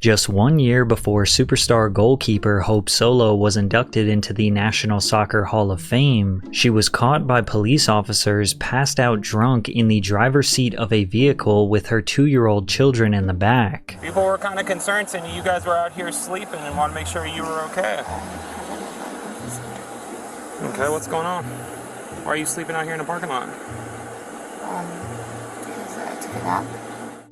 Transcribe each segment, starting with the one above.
Just 1 year before superstar goalkeeper Hope Solo was inducted into the National Soccer Hall of Fame, she was caught by police officers passed out drunk in the driver's seat of a vehicle with her 2-year-old children in the back. People were kind of concerned saying you guys were out here sleeping and wanted to make sure you were okay. Okay, what's going on? Why are you sleeping out here in the parking lot? Because I took a nap.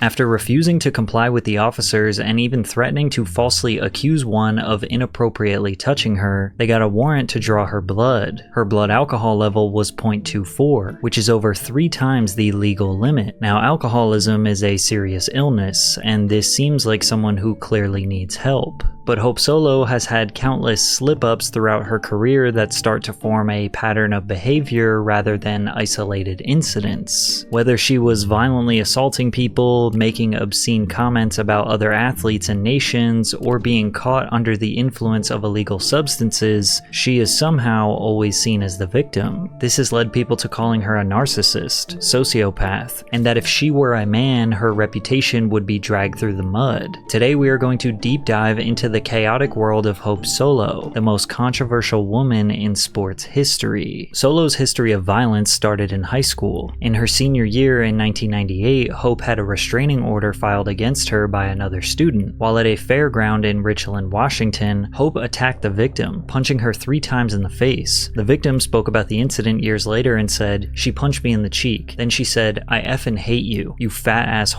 After refusing to comply with the officers and even threatening to falsely accuse one of inappropriately touching her, they got a warrant to draw her blood. Her blood alcohol level was 0.24, which is over 3 times the legal limit. Now, alcoholism is a serious illness, and this seems like someone who clearly needs help. But Hope Solo has had countless slip-ups throughout her career that start to form a pattern of behavior rather than isolated incidents. Whether she was violently assaulting people, making obscene comments about other athletes and nations, or being caught under the influence of illegal substances, she is somehow always seen as the victim. This has led people to calling her a narcissist, sociopath, and that if she were a man, her reputation would be dragged through the mud. Today we are going to deep dive into the chaotic world of Hope Solo, the most controversial woman in sports history. Solo's history of violence started in high school. In her senior year in 1998, Hope had a restraining order filed against her by another student. While at a fairground in Richland, Washington, Hope attacked the victim, punching her 3 times in the face. The victim spoke about the incident years later and said, "She punched me in the cheek. Then she said, 'I effing hate you, you fat ass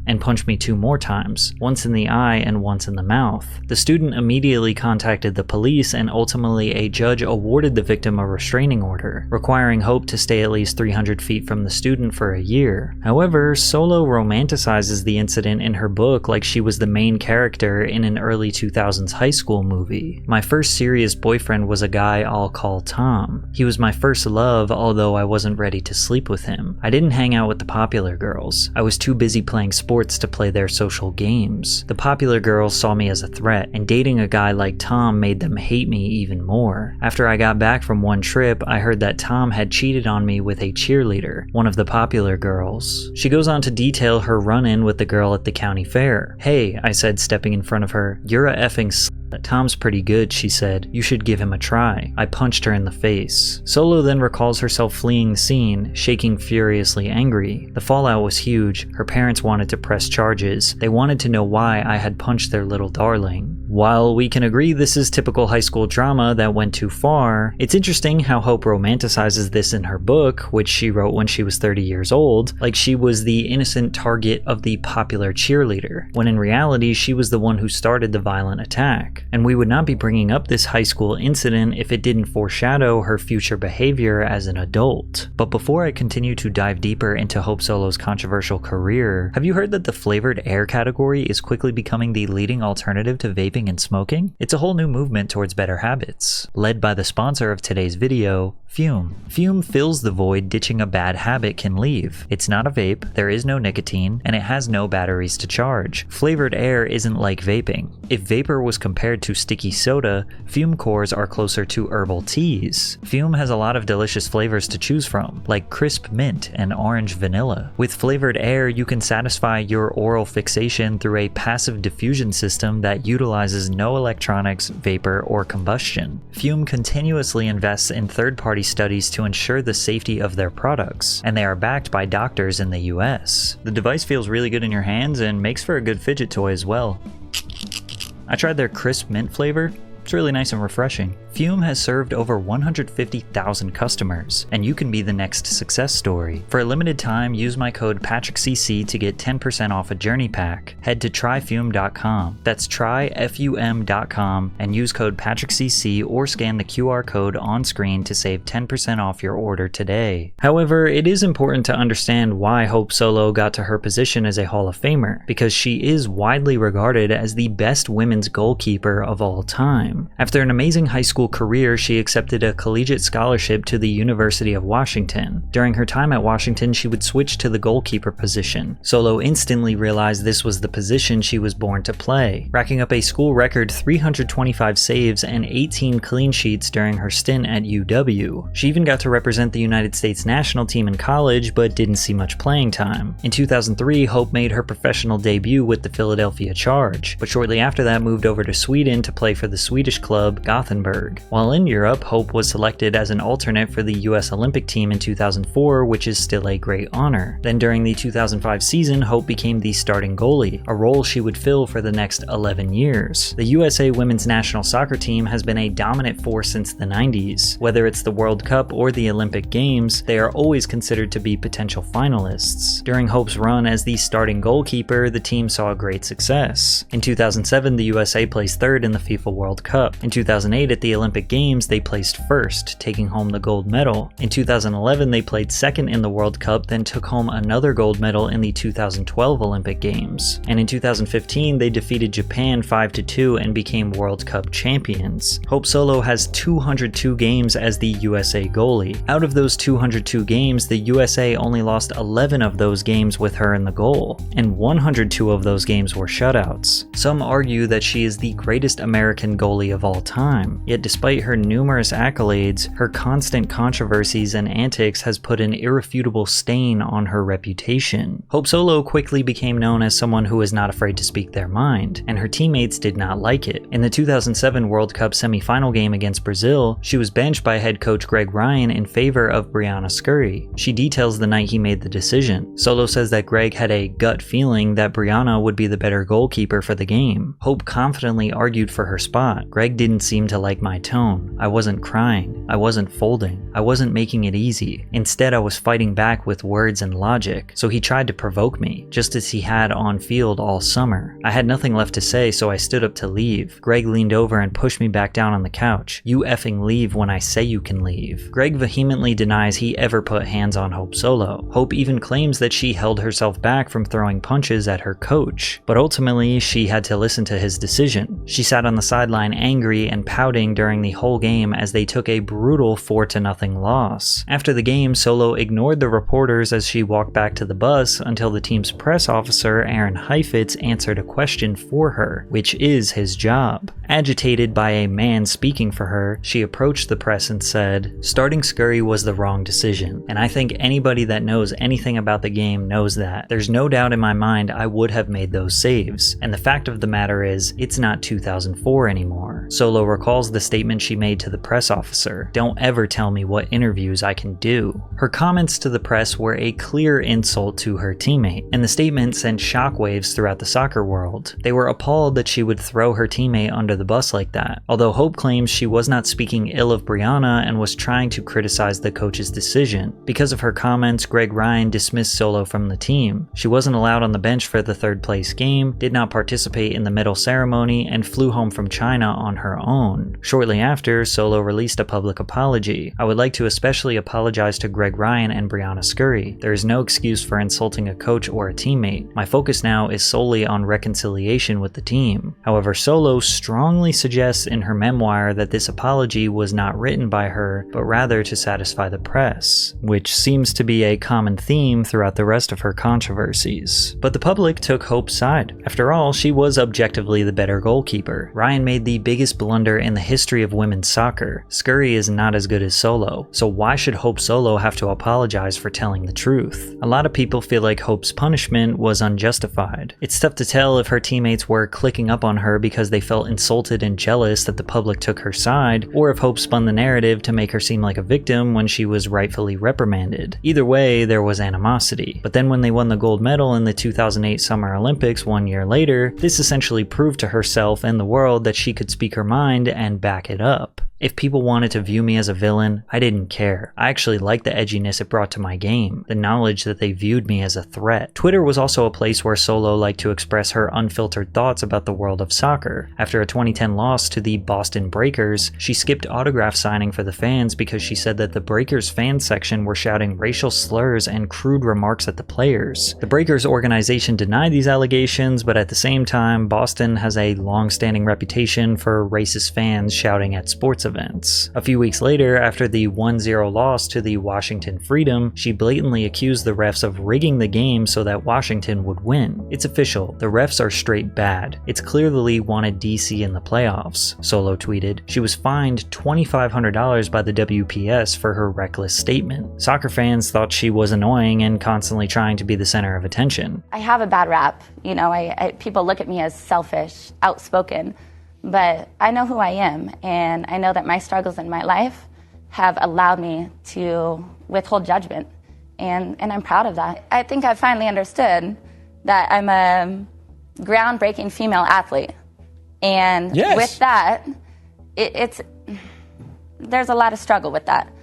and punched me 2 more times, once in the eye and once in the mouth." The student immediately contacted the police, and ultimately a judge awarded the victim a restraining order, requiring Hope to stay at least 300 feet from the student for a year. However, Solo romanticizes the incident in her book like she was the main character in an early 2000s high school movie. "My first serious boyfriend was a guy I'll call Tom. He was my first love, although I wasn't ready to sleep with him. I didn't hang out with the popular girls. I was too busy playing sports to play their social games. The popular girls saw me as a threat, and dating a guy like Tom made them hate me even more. After I got back from one trip, I heard that Tom had cheated on me with a cheerleader, one of the popular girls." She goes on to detail her run-in with the girl at the county fair. "Hey," I said, stepping in front of her, "you're a effing Tom's pretty good," she said. "You should give him a try." I punched her in the face. Solo then recalls herself fleeing the scene, shaking furiously angry. The fallout was huge. Her parents wanted to press charges. They wanted to know why I had punched their little darling. While we can agree this is typical high school drama that went too far, it's interesting how Hope romanticizes this in her book, which she wrote when she was 30 years old, like she was the innocent target of the popular cheerleader, when in reality she was the one who started the violent attack. And we would not be bringing up this high school incident if it didn't foreshadow her future behavior as an adult. But before I continue to dive deeper into Hope Solo's controversial career, have you heard that the flavored air category is quickly becoming the leading alternative to vaping and smoking? It's a whole new movement towards better habits, led by the sponsor of today's video, Fume. Fume fills the void ditching a bad habit can leave. It's not a vape, there is no nicotine, and it has no batteries to charge. Flavored air isn't like vaping. If vapor was compared to sticky soda, Fume cores are closer to herbal teas. Fume has a lot of delicious flavors to choose from, like crisp mint and orange vanilla. With flavored air, you can satisfy your oral fixation through a passive diffusion system that utilizes no electronics, vapor, or combustion. Fume continuously invests in third-party studies to ensure the safety of their products, and they are backed by doctors in the US. The device feels really good in your hands and makes for a good fidget toy as well. I tried their crisp mint flavor. It's really nice and refreshing. Fume has served over 150,000 customers, and you can be the next success story. For a limited time, use my code PatrickCC to get 10% off a journey pack. Head to tryfume.com. That's tryfum.com and use code PatrickCC or scan the QR code on screen to save 10% off your order today. However, it is important to understand why Hope Solo got to her position as a Hall of Famer, because she is widely regarded as the best women's goalkeeper of all time. After an amazing high school school career, she accepted a collegiate scholarship to the University of Washington. During her time at Washington, she would switch to the goalkeeper position. Solo instantly realized this was the position she was born to play, racking up a school record 325 saves and 18 clean sheets during her stint at UW. She even got to represent the United States national team in college, but didn't see much playing time. In 2003, Hope made her professional debut with the Philadelphia Charge, but shortly after that moved over to Sweden to play for the Swedish club Gothenburg. While in Europe, Hope was selected as an alternate for the US Olympic team in 2004, which is still a great honor. Then during the 2005 season, Hope became the starting goalie, a role she would fill for the next 11 years. The USA women's national soccer team has been a dominant force since the 90s. Whether it's the World Cup or the Olympic Games, they are always considered to be potential finalists. During Hope's run as the starting goalkeeper, the team saw great success. In 2007, the USA placed third in the FIFA World Cup. In 2008, at the Olympic Games, they placed first, taking home the gold medal. In 2011, they played second in the World Cup, then took home another gold medal in the 2012 Olympic Games. And in 2015, they defeated Japan 5-2 and became World Cup champions. Hope Solo has 202 games as the USA goalie. Out of those 202 games, the USA only lost 11 of those games with her in the goal, and 102 of those games were shutouts. Some argue that she is the greatest American goalie of all time, yet despite her numerous accolades, her constant controversies and antics has put an irrefutable stain on her reputation. Hope Solo quickly became known as someone who is not afraid to speak their mind, and her teammates did not like it. In the 2007 World Cup semi-final game against Brazil, she was benched by head coach Greg Ryan in favor of Brianna Scurry. She details the night he made the decision. Solo says that Greg had a gut feeling that Brianna would be the better goalkeeper for the game. Hope confidently argued for her spot. Greg didn't seem to like my tone. I wasn't crying. I wasn't folding. I wasn't making it easy. Instead, I was fighting back with words and logic. So he tried to provoke me, just as he had on field all summer. I had nothing left to say, so I stood up to leave. Greg leaned over and pushed me back down on the couch. "You effing leave when I say you can leave." Greg vehemently denies he ever put hands on Hope Solo. Hope even claims that she held herself back from throwing punches at her coach, but ultimately she had to listen to his decision. She sat on the sideline angry and pouting during the whole game as they took a brutal 4-0 loss. After the game, Solo ignored the reporters as she walked back to the bus until the team's press officer, Aaron Heifetz, answered a question for her, which is his job. Agitated by a man speaking for her, she approached the press and said, "Starting Scurry was the wrong decision, and I think anybody that knows anything about the game knows that. There's no doubt in my mind I would have made those saves, and the fact of the matter is, it's not 2004 anymore." Solo recalls the statement she made to the press officer, "Don't ever tell me what interviews I can do." Her comments to the press were a clear insult to her teammate, and the statement sent shockwaves throughout the soccer world. They were appalled that she would throw her teammate under the bus like that, although Hope claims she was not speaking ill of Brianna and was trying to criticize the coach's decision. Because of her comments, Greg Ryan dismissed Solo from the team. She wasn't allowed on the bench for the third place game, did not participate in the medal ceremony, and flew home from China on her own. Shortly after, Solo released a public apology. "I would like to especially apologize to Greg Ryan and Brianna Scurry. There is no excuse for insulting a coach or a teammate. My focus now is solely on reconciliation with the team." However, Solo strongly suggests in her memoir that this apology was not written by her, but rather to satisfy the press, which seems to be a common theme throughout the rest of her controversies. But the public took Hope's side. After all, she was objectively the better goalkeeper. Ryan made the biggest blunder in the history of women's soccer. Scurry is not as good as Solo, so why should Hope Solo have to apologize for telling the truth? A lot of people feel like Hope's punishment was unjustified. It's tough to tell if her teammates were clicking up on her because they felt insulted and jealous that the public took her side, or if Hope spun the narrative to make her seem like a victim when she was rightfully reprimanded. Either way, there was animosity. But then when they won the gold medal in the 2008 Summer Olympics 1 year later, this essentially proved to herself and the world that she could speak her mind and back it up. If people wanted to view me as a villain, I didn't care. I actually liked the edginess it brought to my game, the knowledge that they viewed me as a threat. Twitter was also a place where Solo liked to express her unfiltered thoughts about the world of soccer. After a 2010 loss to the Boston Breakers, she skipped autograph signing for the fans because she said that the Breakers fan section were shouting racial slurs and crude remarks at the players. The Breakers organization denied these allegations, but at the same time, Boston has a long-standing reputation for racist fans shouting at sports events. events. A few weeks later, after the 1-0 loss to the Washington Freedom, she blatantly accused the refs of rigging the game so that Washington would win. It's official, the refs are straight bad. It's clear the league wanted DC in the playoffs, Solo tweeted. She was fined $2,500 by the WPS for her reckless statement. Soccer fans thought she was annoying and constantly trying to be the center of attention. I have a bad rap, people look at me as selfish, outspoken, but I know who I am, and I know that my struggles in my life have allowed me to withhold judgment, and I'm proud of that. I think I finally understood that I'm a groundbreaking female athlete, and with that, there's a lot of struggle with that.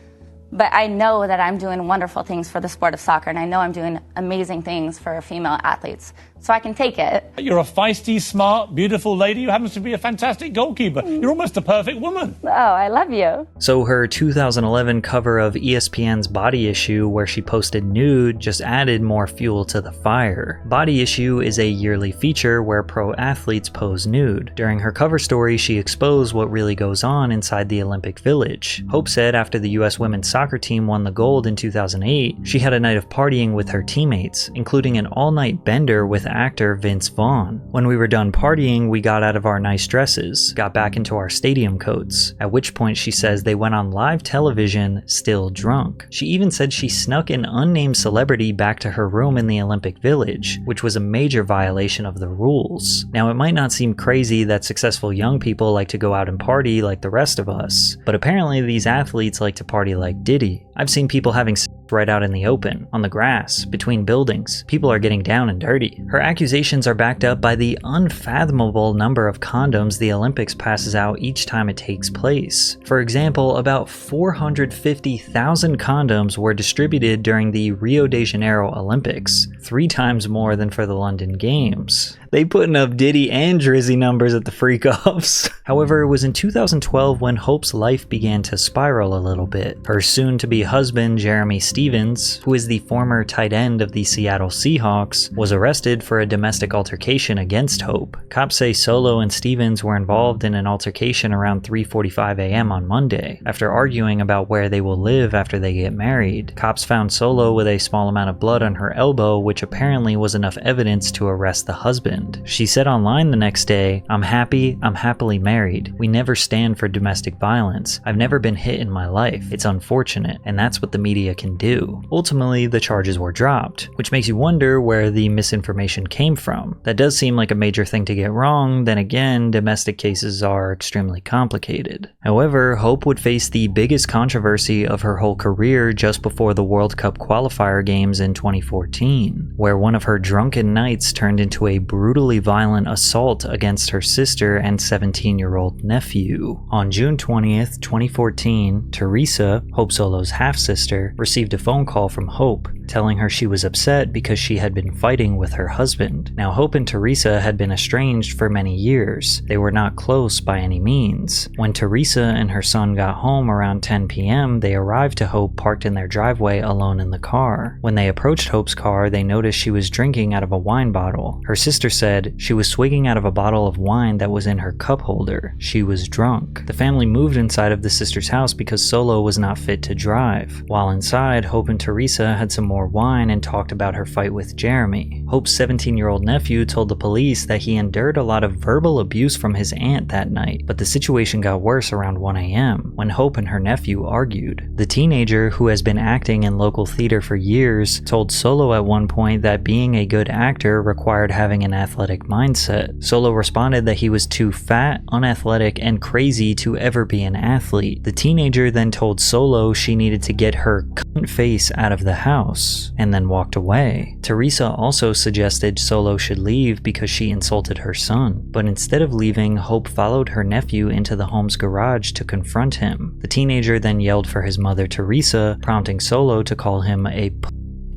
But I know that I'm doing wonderful things for the sport of soccer, and I know I'm doing amazing things for female athletes. So I can take it. You're a feisty, smart, beautiful lady who happens to be a fantastic goalkeeper. You're almost a perfect woman. Oh, I love you. So her 2011 cover of ESPN's Body Issue, where she posted nude, just added more fuel to the fire. Body Issue is a yearly feature where pro athletes pose nude. During her cover story, she exposed what really goes on inside the Olympic Village. Hope said after the US women's soccer team won the gold in 2008, she had a night of partying with her teammates, including an all-night bender with actor Vince Vaughn. When we were done partying, we got out of our nice dresses, got back into our stadium coats, at which point she says they went on live television still drunk. She even said she snuck an unnamed celebrity back to her room in the Olympic Village, which was a major violation of the rules. Now, it might not seem crazy that successful young people like to go out and party like the rest of us, but apparently these athletes like to party like Diddy. I've seen people having sex right out in the open, on the grass, between buildings. People are getting down and dirty. Her accusations are backed up by the unfathomable number of condoms the Olympics passes out each time it takes place. For example, about 450,000 condoms were distributed during the Rio de Janeiro Olympics, 3 times more than for the London Games. They putting up Diddy and Drizzy numbers at the freak-offs. However, it was in 2012 when Hope's life began to spiral a little bit. Her soon-to-be husband, Jeremy Stevens, who is the former tight end of the Seattle Seahawks, was arrested for a domestic altercation against Hope. Cops say Solo and Stevens were involved in an altercation around 3:45 a.m. on Monday. After arguing about where they will live after they get married, cops found Solo with a small amount of blood on her elbow, which apparently was enough evidence to arrest the husband. She said online the next day, I'm happily married. We never stand for domestic violence. I've never been hit in my life. It's unfortunate, and that's what the media can do. Ultimately, the charges were dropped, which makes you wonder where the misinformation came from. That does seem like a major thing to get wrong, then again, domestic cases are extremely complicated. However, Hope would face the biggest controversy of her whole career just before the World Cup qualifier games in 2014, where one of her drunken nights turned into a brutally violent assault against her sister and 17-year-old nephew. On June 20th, 2014, Teresa, Hope Solo's half-sister, received a phone call from Hope, telling her she was upset because she had been fighting with her husband. Now, Hope and Teresa had been estranged for many years. They were not close by any means. When Teresa and her son got home around 10 p.m., they arrived to Hope parked in their driveway alone in the car. When they approached Hope's car, they noticed she was drinking out of a wine bottle. Her sister said she was swigging out of a bottle of wine that was in her cup holder. She was drunk. The family moved inside of the sister's house because Solo was not fit to drive. While inside, Hope and Teresa had some more wine and talked about her fight with Jeremy. Hope's 17-year-old nephew told the police that he endured a lot of verbal abuse from his aunt that night, but the situation got worse around 1 a.m. when Hope and her nephew argued. The teenager, who has been acting in local theater for years, told Solo at one point that being a good actor required having an athletic mindset. Solo responded that he was too fat, unathletic, and crazy to ever be an athlete. The teenager then told Solo she needed to get her cunt face out of the house, and then walked away. Teresa also suggested Solo should leave because she insulted her son, but instead of leaving, Hope followed her nephew into the home's garage to confront him. The teenager then yelled for his mother Teresa, prompting Solo to call him a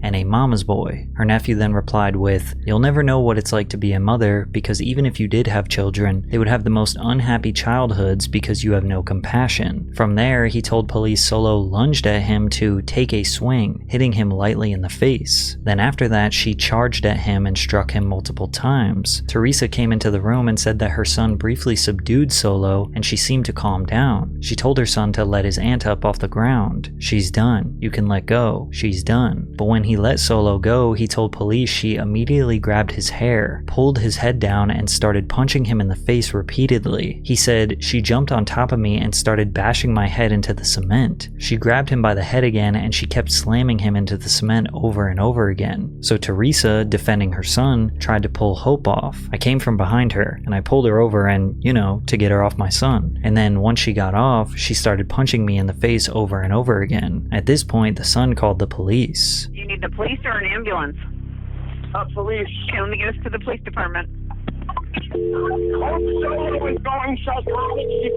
and a mama's boy. Her nephew then replied with, "You'll never know what it's like to be a mother, because even if you did have children, they would have the most unhappy childhoods because you have no compassion." From there, he told police Solo lunged at him to take a swing, hitting him lightly in the face. Then after that, she charged at him and struck him multiple times. Teresa came into the room and said that her son briefly subdued Solo and she seemed to calm down. She told her son to let his aunt up off the ground. "She's done. You can let go. She's done." But when he let Solo go, he told police she immediately grabbed his hair, pulled his head down, and started punching him in the face repeatedly. He said, "She jumped on top of me and started bashing my head into the cement." She grabbed him by the head again and she kept slamming him into the cement over and over again. So Teresa, defending her son, tried to pull Hope off. "I came from behind her and I pulled her over and, to get her off my son. And then once she got off, she started punching me in the face over and over again." At this point, the son called the police. Do you need the police or an ambulance? Police. Okay, let me get us to the police department. Hope Solo is going psychotic. She's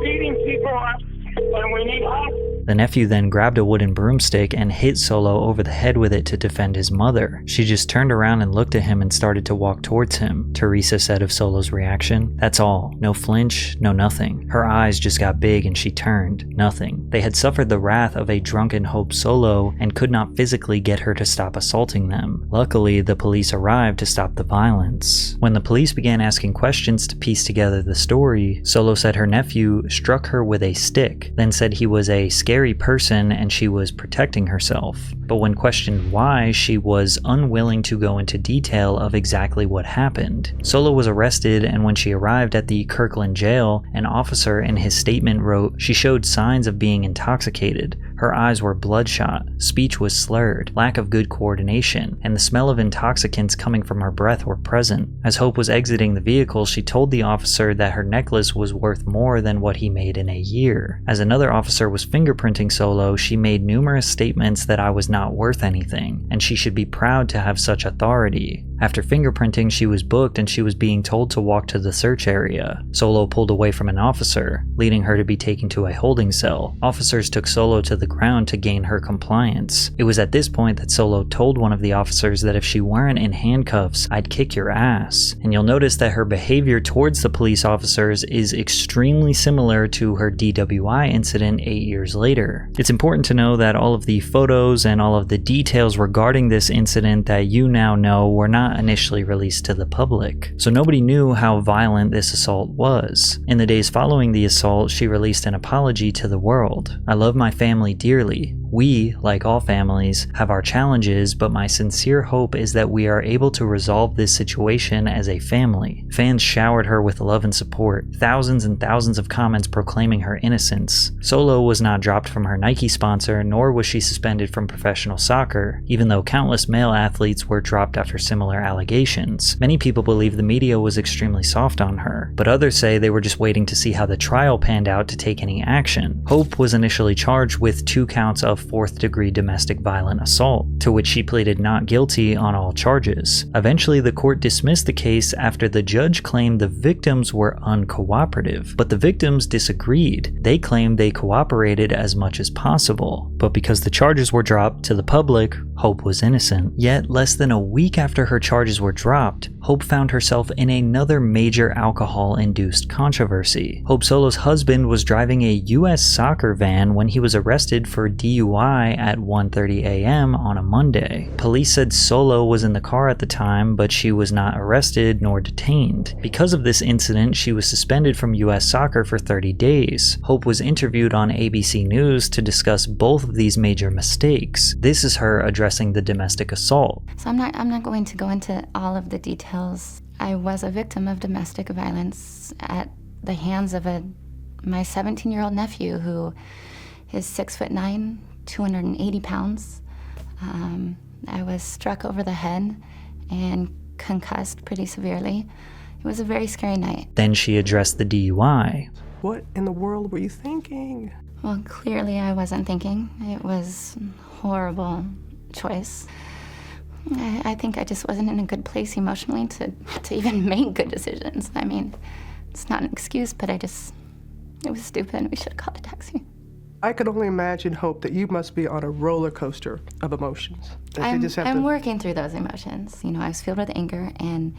beating people up, and we need help. The nephew then grabbed a wooden broomstick and hit Solo over the head with it to defend his mother. She just turned around and looked at him and started to walk towards him. Teresa said of Solo's reaction, "That's all. No flinch, no nothing." Her eyes just got big and she turned. Nothing. They had suffered the wrath of a drunken Hope Solo and could not physically get her to stop assaulting them. Luckily, the police arrived to stop the violence. When the police began asking questions to piece together the story, Solo said her nephew struck her with a stick, then said he was a scary person and she was protecting herself. But when questioned why, she was unwilling to go into detail of exactly what happened. Solo was arrested, and when she arrived at the Kirkland jail, an officer in his statement wrote, "She showed signs of being intoxicated. Her eyes were bloodshot, speech was slurred, lack of good coordination, and the smell of intoxicants coming from her breath were present." As Hope was exiting the vehicle, she told the officer that her necklace was worth more than what he made in a year. As another officer was fingerprinting Solo, she made numerous statements that I was not worth anything, and she should be proud to have such authority. After fingerprinting, she was booked and she was being told to walk to the search area. Solo pulled away from an officer, leading her to be taken to a holding cell. Officers took Solo to the ground to gain her compliance. It was at this point that Solo told one of the officers that if she weren't in handcuffs, "I'd kick your ass." And you'll notice that her behavior towards the police officers is extremely similar to her DWI incident 8 years later. It's important to know that all of the photos and all of the details regarding this incident that you now know were not initially released to the public, so nobody knew how violent this assault was. In the days following the assault, she released an apology to the world. "I love my family dearly. We, like all families, have our challenges, but my sincere hope is that we are able to resolve this situation as a family." Fans showered her with love and support, thousands and thousands of comments proclaiming her innocence. Solo was not dropped from her Nike sponsor, nor was she suspended from professional soccer, even though countless male athletes were dropped after similar allegations. Many people believe the media was extremely soft on her, but others say they were just waiting to see how the trial panned out to take any action. Hope was initially charged with 2 counts of 4th-degree domestic violent assault, to which she pleaded not guilty on all charges. Eventually, the court dismissed the case after the judge claimed the victims were uncooperative, but the victims disagreed. They claimed they cooperated as much as possible, but because the charges were dropped to the public, Hope was innocent. Yet, less than a week after her charges were dropped, Hope found herself in another major alcohol-induced controversy. Hope Solo's husband was driving a U.S. soccer van when he was arrested for DUI at 1:30 a.m. on a Monday. Police said Solo was in the car at the time, but she was not arrested nor detained. Because of this incident, she was suspended from U.S. soccer for 30 days. Hope was interviewed on ABC News to discuss both of these major mistakes. This is her addressing the domestic assault. So I'm not going to go into all of the details. I was a victim of domestic violence at the hands of my 17-year-old nephew, who is 6'9", 280 pounds. I was struck over the head and concussed pretty severely. It was a very scary night. Then she addressed the DUI. What in the world were you thinking? Well, clearly I wasn't thinking. It was a horrible choice. I think I just wasn't in a good place emotionally to even make good decisions. I mean, it's not an excuse, but it was stupid. We should have called a taxi. I can only imagine, Hope, that you must be on a roller coaster of emotions. That you just have I'm to... working through those emotions. You know, I was filled with anger, and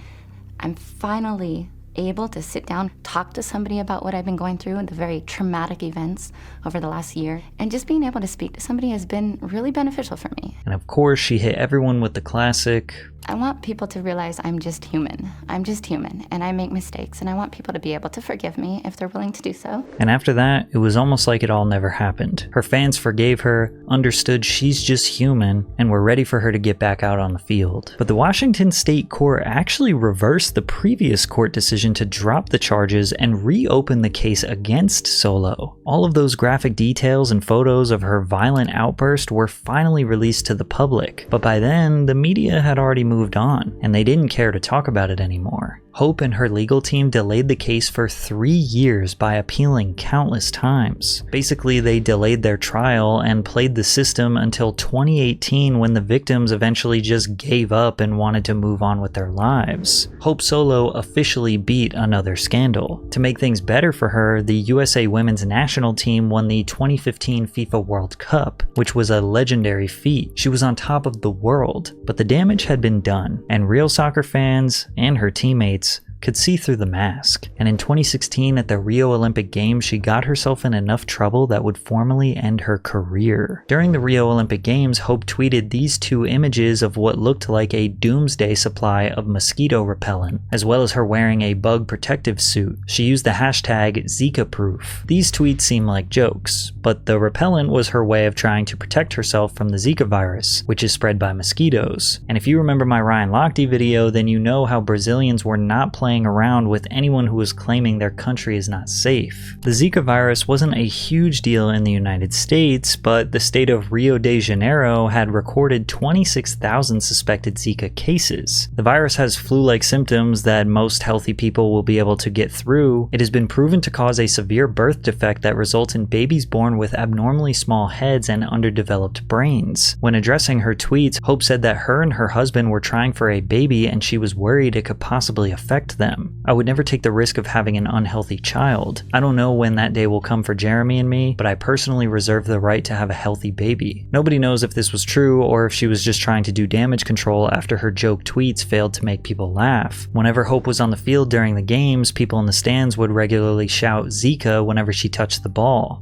I'm finally able to sit down, talk to somebody about what I've been going through and the very traumatic events over the last year. And just being able to speak to somebody has been really beneficial for me. And of course, she hit everyone with the classic, I want people to realize I'm just human. I'm just human, and I make mistakes, and I want people to be able to forgive me if they're willing to do so. and after that, it was almost like it all never happened. Her fans forgave her, understood she's just human, and were ready for her to get back out on the field. But the Washington State Court actually reversed the previous court decision to drop the charges and reopen the case against Solo. All of those graphic details and photos of her violent outburst were finally released to the public, but by then, the media had already moved on, and they didn't care to talk about it anymore. Hope and her legal team delayed the case for 3 years by appealing countless times. Basically, they delayed their trial and played the system until 2018 when the victims eventually just gave up and wanted to move on with their lives. Hope Solo officially beat another scandal. To make things better for her, the USA women's national team won the 2015 FIFA World Cup, which was a legendary feat. She was on top of the world, but the damage had been done, and real soccer fans and her teammates could see through the mask. And in 2016 at the Rio Olympic Games, she got herself in enough trouble that would formally end her career. During the Rio Olympic Games, Hope tweeted these two images of what looked like a doomsday supply of mosquito repellent, as well as her wearing a bug protective suit. She used the hashtag ZikaProof. These tweets seem like jokes, but the repellent was her way of trying to protect herself from the Zika virus, which is spread by mosquitoes. And if you remember my Ryan Lochte video, then you know how Brazilians were not playing around with anyone who was claiming their country is not safe. The Zika virus wasn't a huge deal in the United States, but the state of Rio de Janeiro had recorded 26,000 suspected Zika cases. The virus has flu-like symptoms that most healthy people will be able to get through. It has been proven to cause a severe birth defect that results in babies born with abnormally small heads and underdeveloped brains. When addressing her tweets, Hope said that her and her husband were trying for a baby and she was worried it could possibly affect them. I would never take the risk of having an unhealthy child. I don't know when that day will come for Jeremy and me, but I personally reserve the right to have a healthy baby. Nobody knows if this was true or if she was just trying to do damage control after her joke tweets failed to make people laugh. Whenever Hope was on the field during the games, people in the stands would regularly shout Zika whenever she touched the ball.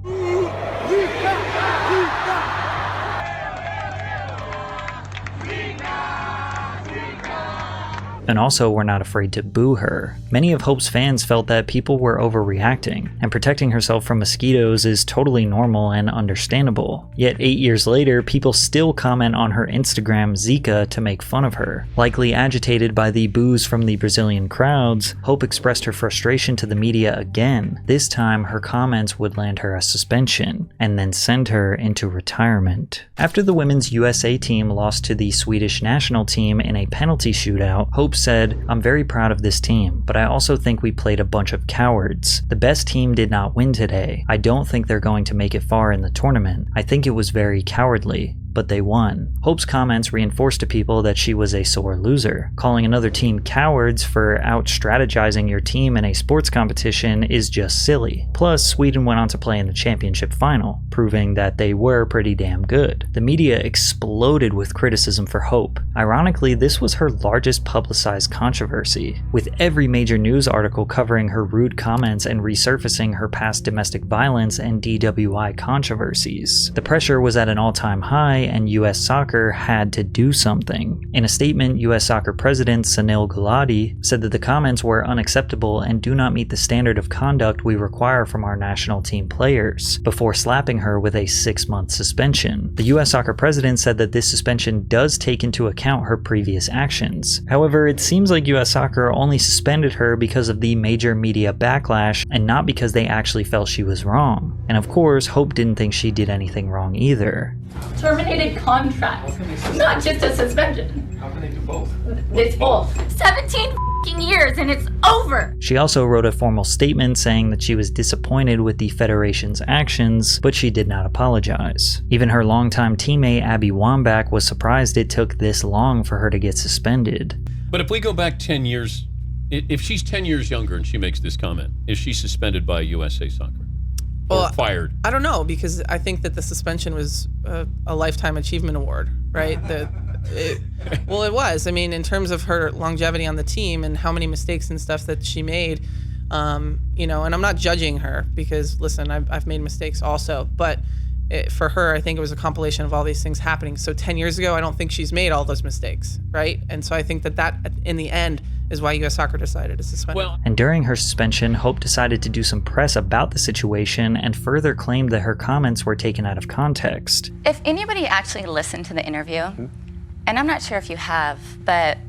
And also were not afraid to boo her. Many of Hope's fans felt that people were overreacting, and protecting herself from mosquitoes is totally normal and understandable. Yet 8 years later, people still comment on her Instagram Zika to make fun of her. Likely agitated by the boos from the Brazilian crowds, Hope expressed her frustration to the media again. This time, her comments would land her a suspension, and then send her into retirement. After the women's USA team lost to the Swedish national team in a penalty shootout, Hope said, "I'm very proud of this team, but I also think we played a bunch of cowards. The best team did not win today. I don't think they're going to make it far in the tournament. I think it was very cowardly. But they won." Hope's comments reinforced to people that she was a sore loser. Calling another team cowards for out-strategizing your team in a sports competition is just silly. Plus, Sweden went on to play in the championship final, proving that they were pretty damn good. The media exploded with criticism for Hope. Ironically, this was her largest publicized controversy, with every major news article covering her rude comments and resurfacing her past domestic violence and DWI controversies. The pressure was at an all-time high, and US Soccer had to do something. In a statement, US Soccer President Sunil Gulati said that the comments were unacceptable and do not meet the standard of conduct we require from our national team players, before slapping her with a 6-month suspension. The US Soccer President said that this suspension does take into account her previous actions. However, it seems like US Soccer only suspended her because of the major media backlash and not because they actually felt she was wrong. And of course, Hope didn't think she did anything wrong either. Terminated contract, not just a suspension. How can they do both? It's both. 17 f***ing years and it's over. She also wrote a formal statement saying that she was disappointed with the Federation's actions, but she did not apologize. Even her longtime teammate Abby Wambach was surprised it took this long for her to get suspended. But if we go back 10 years, if she's 10 years younger and she makes this comment, is she suspended by USA Soccer? or fired? I don't know, because I think that the suspension was a lifetime achievement award, right? It was. I mean, in terms of her longevity on the team and how many mistakes and stuff that she made, you know, and I'm not judging her because, listen, I've made mistakes also, but for her, I think it was a compilation of all these things happening. So 10 years ago, I don't think she's made all those mistakes, right? And so I think that in the end is why U.S. Soccer decided to suspend her. And during her suspension, Hope decided to do some press about the situation and further claimed that her comments were taken out of context. If anybody actually listened to the interview, and I'm not sure if you have, but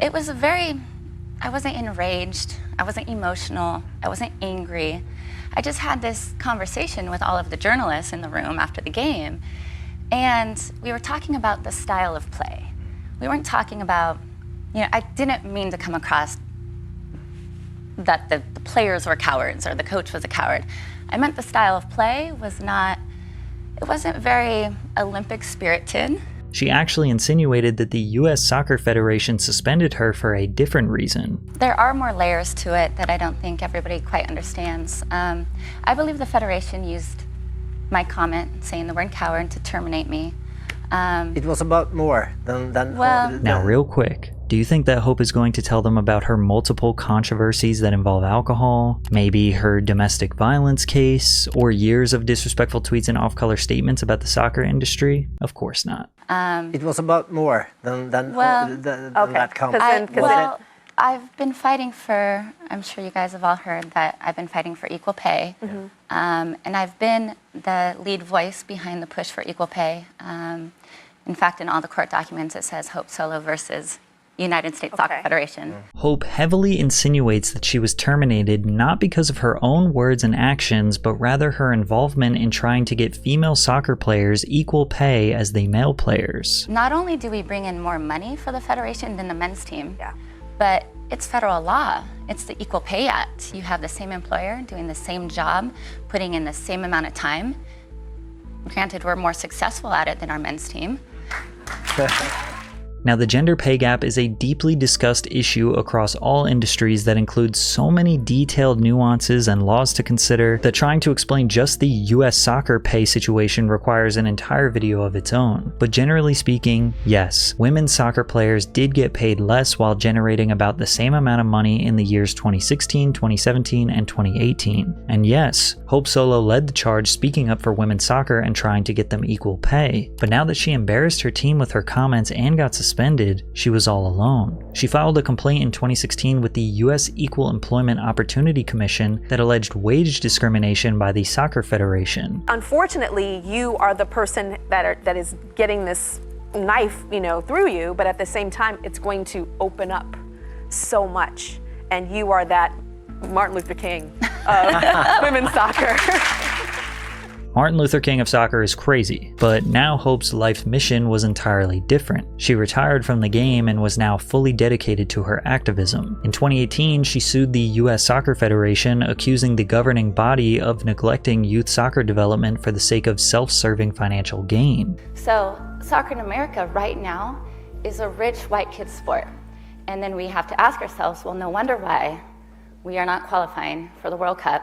it was I wasn't enraged, I wasn't emotional, I wasn't angry. I just had this conversation with all of the journalists in the room after the game, and we were talking about the style of play. We weren't talking about, you know, I didn't mean to come across that the players were cowards or the coach was a coward. I meant the style of play wasn't very Olympic spirited. She actually insinuated that the U.S. Soccer Federation suspended her for a different reason. There are more layers to it that I don't think everybody quite understands. I believe the Federation used my comment saying the word coward to terminate me. It was about more than Now, real quick, do you think that Hope is going to tell them about her multiple controversies that involve alcohol, maybe her domestic violence case, or years of disrespectful tweets and off-color statements about the soccer industry? Of course not. It was about more than that comment. I've been fighting for, I'm sure you guys have all heard that I've been fighting for equal pay. And I've been the lead voice behind the push for equal pay. In fact, in all the court documents, it says Hope Solo versus United States Soccer Federation. Hope heavily insinuates that she was terminated not because of her own words and actions, but rather her involvement in trying to get female soccer players equal pay as the male players. Not only do we bring in more money for the Federation than the men's team, but it's federal law. It's the Equal Pay Act. You have the same employer doing the same job, putting in the same amount of time. Granted, we're more successful at it than our men's team. Now, the gender pay gap is a deeply discussed issue across all industries that includes so many detailed nuances and laws to consider that trying to explain just the US soccer pay situation requires an entire video of its own. But generally speaking, yes, women's soccer players did get paid less while generating about the same amount of money in the years 2016, 2017, and 2018. And yes, Hope Solo led the charge speaking up for women's soccer and trying to get them equal pay. But now that she embarrassed her team with her comments and got suspended, she was all alone. She filed a complaint in 2016 with the U.S. Equal Employment Opportunity Commission that alleged wage discrimination by the Soccer Federation. Unfortunately, you are the person that is getting this knife, through you, but at the same time, it's going to open up so much. And you are that Martin Luther King of women's soccer. Martin Luther King of soccer is crazy, but now Hope's life mission was entirely different. She retired from the game and was now fully dedicated to her activism. In 2018, she sued the U.S. Soccer Federation, accusing the governing body of neglecting youth soccer development for the sake of self-serving financial gain. So, soccer in America right now is a rich white kid sport. And then we have to ask ourselves, well, no wonder why we are not qualifying for the World Cup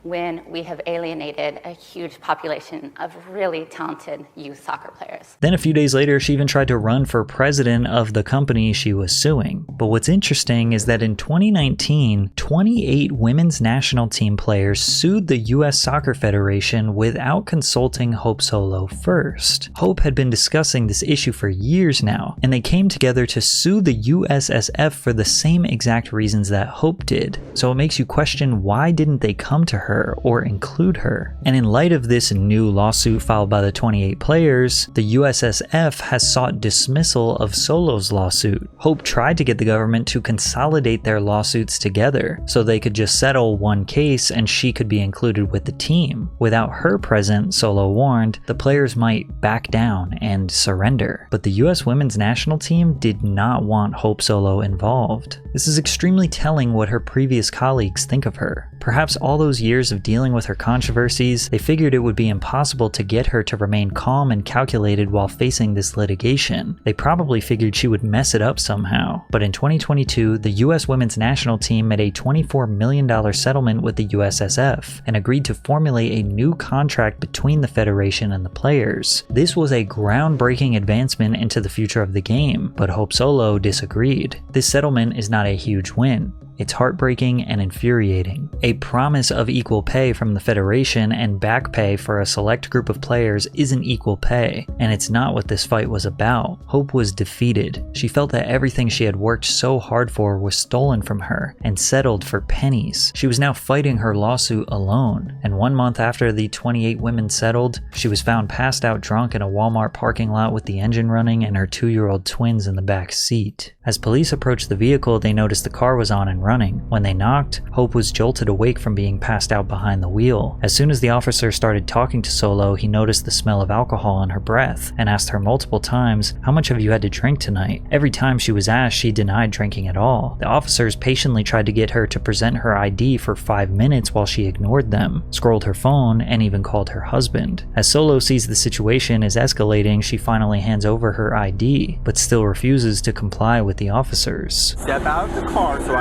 when we have alienated a huge population of really talented youth soccer players. Then a few days later, she even tried to run for president of the company she was suing. But what's interesting is that in 2019, 28 women's national team players sued the U.S. Soccer Federation without consulting Hope Solo first. Hope had been discussing this issue for years now, and they came together to sue the USSF for the same exact reasons that Hope did. So it makes you question, why didn't they come to her or include her? And in light of this new lawsuit filed by the 28 players, the USSF has sought dismissal of Solo's lawsuit. Hope tried to get the government to consolidate their lawsuits together so they could just settle one case and she could be included with the team. Without her present, Solo warned, the players might back down and surrender. But the US women's national team did not want Hope Solo involved. This is extremely telling what her previous colleagues think of her. Perhaps all those years of dealing with her controversies, they figured it would be impossible to get her to remain calm and calculated while facing this litigation. They probably figured she would mess it up somehow. But in 2022, the US women's national team made a $24 million settlement with the USSF and agreed to formulate a new contract between the federation and the players. This was a groundbreaking advancement into the future of the game, but Hope Solo disagreed. This settlement is not a huge win. It's heartbreaking and infuriating. A promise of equal pay from the Federation and back pay for a select group of players isn't equal pay, and it's not what this fight was about. Hope was defeated. She felt that everything she had worked so hard for was stolen from her and settled for pennies. She was now fighting her lawsuit alone, and 1 month after the 28 women settled, she was found passed out drunk in a Walmart parking lot with the engine running and her 2-year-old twins in the back seat. As police approached the vehicle, they noticed the car was on and running. When they knocked, Hope was jolted awake from being passed out behind the wheel. As soon as the officer started talking to Solo, he noticed the smell of alcohol in her breath and asked her multiple times, "How much have you had to drink tonight?" Every time she was asked, she denied drinking at all. The officers patiently tried to get her to present her ID for 5 minutes while she ignored them, scrolled her phone, and even called her husband. As Solo sees the situation is escalating, she finally hands over her ID, but still refuses to comply with the officers. Step out of the car so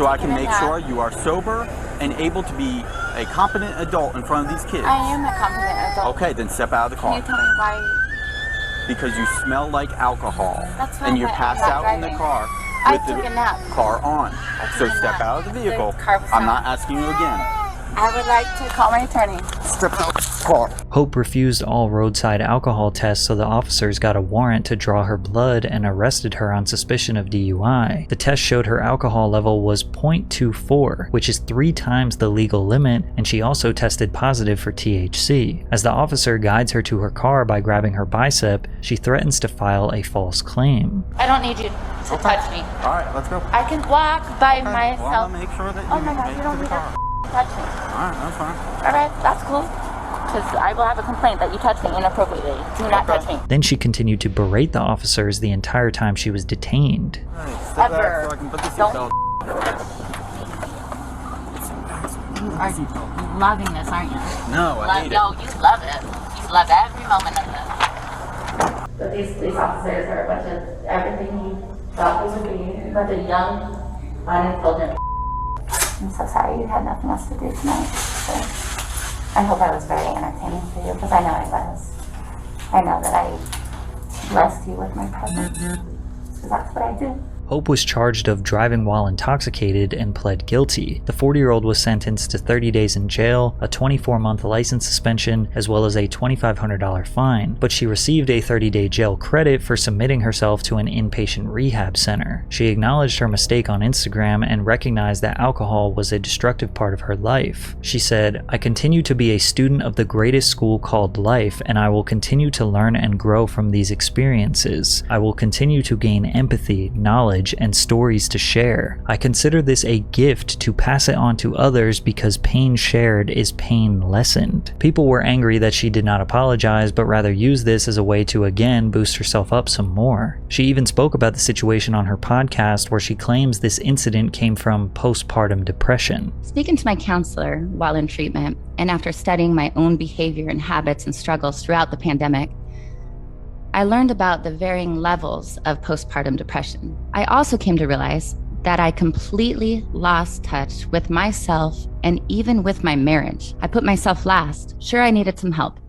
I can make sure you are sober and able to be a competent adult in front of these kids. I am a competent adult. Okay, then step out of the car. Can you tell me why? Because you smell like alcohol. That's fine, and you're but passed I'm not out in the driving. car I with took a the nap. car on. So step out of the vehicle. I'm not asking you again. I would like to call my attorney. Step out of the car. Hope refused all roadside alcohol tests, so the officers got a warrant to draw her blood and arrested her on suspicion of DUI. The test showed her alcohol level was 0.24, which is 3 times the legal limit, and she also tested positive for THC. As the officer guides her to her car by grabbing her bicep, she threatens to file a false claim. I don't need you to touch me. All right, let's go. I can walk by myself. Well, I'm gonna make sure that you Oh my God, make you it don't to the need car. to touch me. All right, that's fine. All right, that's cool. Because I will have a complaint that you touched me inappropriately. Do not touch me. Then she continued to berate the officers the entire time she was detained. All right, step back so I can put the seatbelt. You are loving this, aren't you? No, I hate it. Yo, you love it. You love every moment of it. But these police officers are a bunch of everything you thought they would be. A bunch of young, unintelligent. I'm so sorry you had nothing else to do tonight. So I hope I was very entertaining for you, because I know I was. I know that I blessed you with my presence, because that's what I do. Hope was charged of driving while intoxicated and pled guilty. The 40-year-old was sentenced to 30 days in jail, a 24-month license suspension, as well as a $2,500 fine, but she received a 30-day jail credit for submitting herself to an inpatient rehab center. She acknowledged her mistake on Instagram and recognized that alcohol was a destructive part of her life. She said, "I continue to be a student of the greatest school called life, and I will continue to learn and grow from these experiences. I will continue to gain empathy, knowledge, and stories to share. I consider this a gift to pass it on to others because pain shared is pain lessened." People were angry that she did not apologize, but rather used this as a way to again boost herself up some more. She even spoke about the situation on her podcast, where she claims this incident came from postpartum depression. Speaking to my counselor while in treatment, and after studying my own behavior and habits and struggles throughout the pandemic, I learned about the varying levels of postpartum depression. I also came to realize that I completely lost touch with myself and even with my marriage. I put myself last. Sure, I needed some help,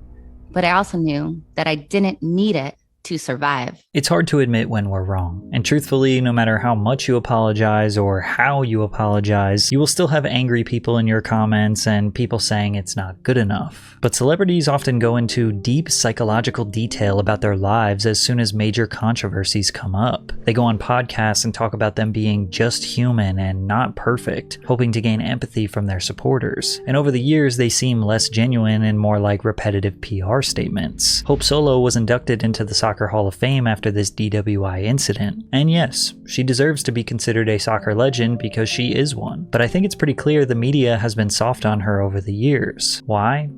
but I also knew that I didn't need it to survive. It's hard to admit when we're wrong, and truthfully, no matter how much you apologize or how you apologize, you will still have angry people in your comments and people saying it's not good enough. But celebrities often go into deep psychological detail about their lives as soon as major controversies come up. They go on podcasts and talk about them being just human and not perfect, hoping to gain empathy from their supporters. And over the years, they seem less genuine and more like repetitive PR statements. Hope Solo was inducted into the Soccer Hall of Fame after this DWI incident. And yes, she deserves to be considered a soccer legend because she is one. But I think it's pretty clear the media has been soft on her over the years. Why?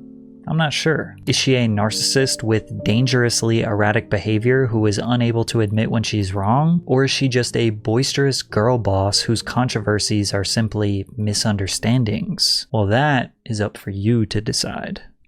I'm not sure. Is she a narcissist with dangerously erratic behavior who is unable to admit when she's wrong? Or is she just a boisterous girl boss whose controversies are simply misunderstandings? Well, that is up for you to decide.